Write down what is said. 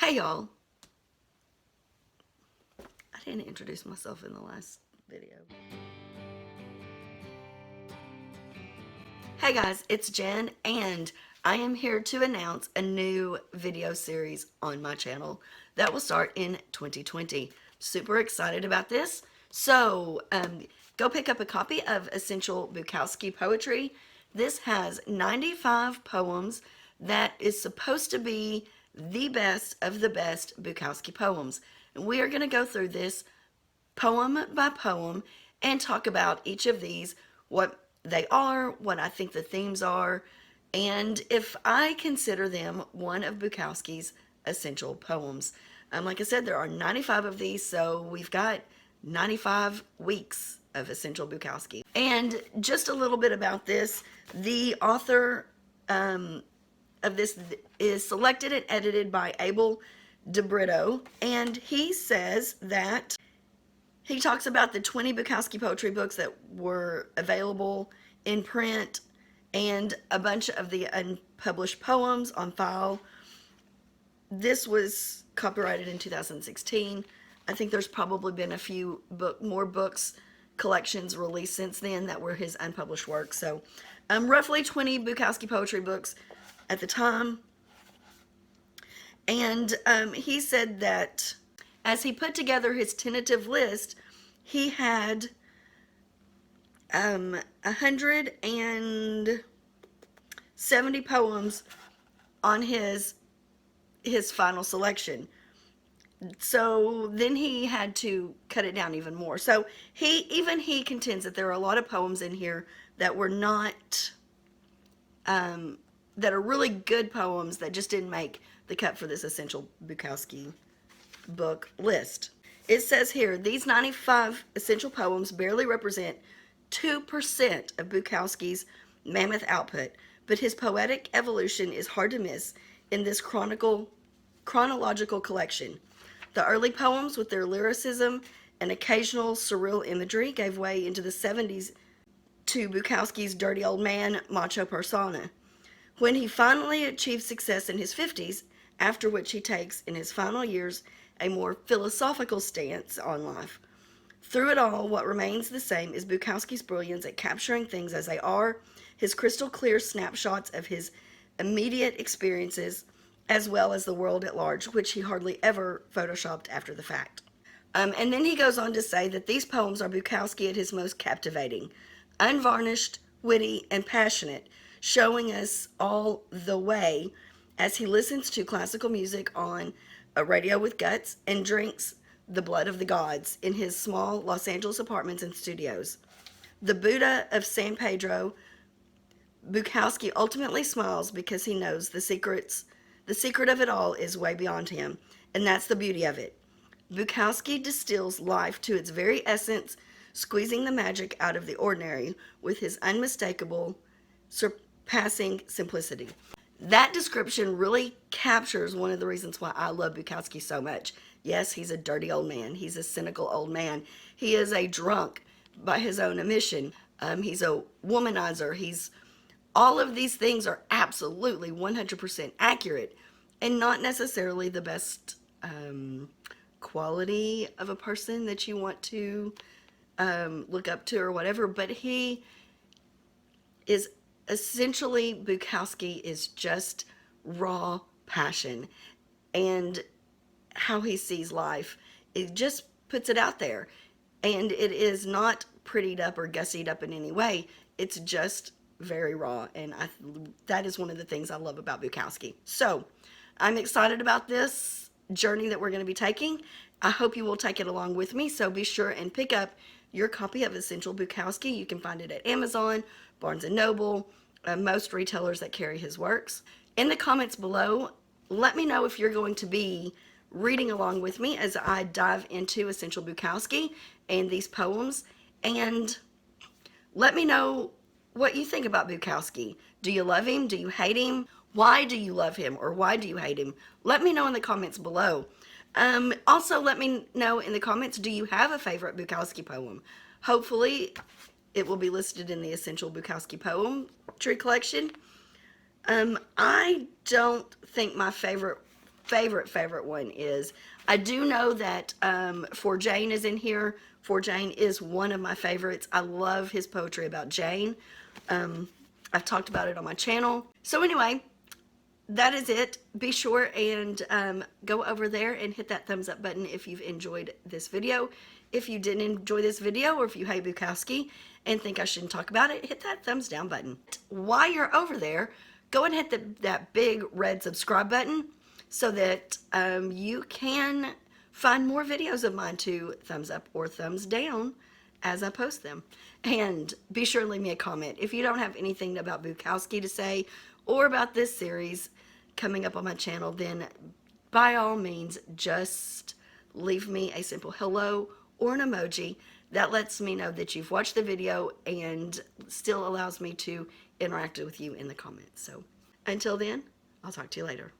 Hey y'all. I didn't introduce myself in the last video. Hey guys, it's Jen and I am here to announce a new video series on my channel that will start in 2020. Super excited about this. So go pick up a copy of Essential Bukowski Poetry. This has 95 poems that is supposed to be the best of the best Bukowski poems. And we are going to go through this poem by poem and talk about each of these, what they are, what I think the themes are, and if I consider them one of Bukowski's essential poems. Like I said, there are 95 of these, so we've got 95 weeks of Essential Bukowski. And just a little bit about this, the author of this is selected and edited by Abel DeBrito, and he says that he talks about the 20 Bukowski poetry books that were available in print and a bunch of the unpublished poems on file. This was copyrighted in 2016. I think there's probably been a few more books collections released since then that were his unpublished works. So roughly 20 Bukowski poetry books at the time. And he said that as he put together his tentative list, he had 170 poems on his final selection. So then he had to cut it down even more. So he contends that there are a lot of poems in here that were not that are really good poems that just didn't make the cut for this Essential Bukowski book list. It says here, these 95 essential poems barely represent 2% of Bukowski's mammoth output, but his poetic evolution is hard to miss in this chronological collection. The early poems, with their lyricism and occasional surreal imagery, gave way into the 70s to Bukowski's dirty old man macho persona. When he finally achieved success in his 50s, after which he takes in his final years a more philosophical stance on life. Through it all, what remains the same is Bukowski's brilliance at capturing things as they are, his crystal clear snapshots of his immediate experiences, as well as the world at large, which he hardly ever photoshopped after the fact. And then he goes on to say that these poems are Bukowski at his most captivating, unvarnished, witty, and passionate, showing us all the way as he listens to classical music on a radio with guts and drinks the blood of the gods in his small Los Angeles apartments and studios. The Buddha of San Pedro, Bukowski ultimately smiles because he knows the secret of it all is way beyond him, and that's the beauty of it. Bukowski distills life to its very essence, squeezing the magic out of the ordinary with his unmistakable, surpassing simplicity. That description really captures one of the reasons why I love Bukowski so much. Yes, he's a dirty old man. He's a cynical old man. He is a drunk by his own admission. He's a womanizer. All of these things are absolutely 100% accurate and not necessarily the best quality of a person that you want to look up to or whatever, but he is essentially, Bukowski is just raw passion, and how he sees life, it just puts it out there, and it is not prettied up or gussied up in any way. It's just very raw, and that is one of the things I love about Bukowski. So I'm excited about this journey that we're going to be taking. I hope you will take it along with me, so be sure and pick up your copy of Essential Bukowski. You can find it at Amazon, Barnes & Noble, most retailers that carry his works. In the comments below, let me know if you're going to be reading along with me as I dive into Essential Bukowski and these poems, and let me know what you think about Bukowski. Do you love him? Do you hate him? Why do you love him, or why do you hate him? Let me know in the comments below. Also, let me know in the comments, do you have a favorite Bukowski poem? Hopefully, it will be listed in the Essential Bukowski Poetry Collection. I don't think my favorite favorite one is, I do know that For Jane is in here. For Jane is one of my favorites. I love his poetry about Jane. I've talked about it on my channel. So anyway, that is it. Be sure and go over there and hit that thumbs up button if you've enjoyed this video. If you didn't enjoy this video, or if you hate Bukowski and think I shouldn't talk about it, hit that thumbs down button. While you're over there, go and hit that big red subscribe button so that you can find more videos of mine to thumbs up or thumbs down as I post them. And be sure to leave me a comment. If you don't have anything about Bukowski to say or about this series coming up on my channel, then by all means just leave me a simple hello or an emoji. That lets me know that you've watched the video and still allows me to interact with you in the comments. So until then, I'll talk to you later.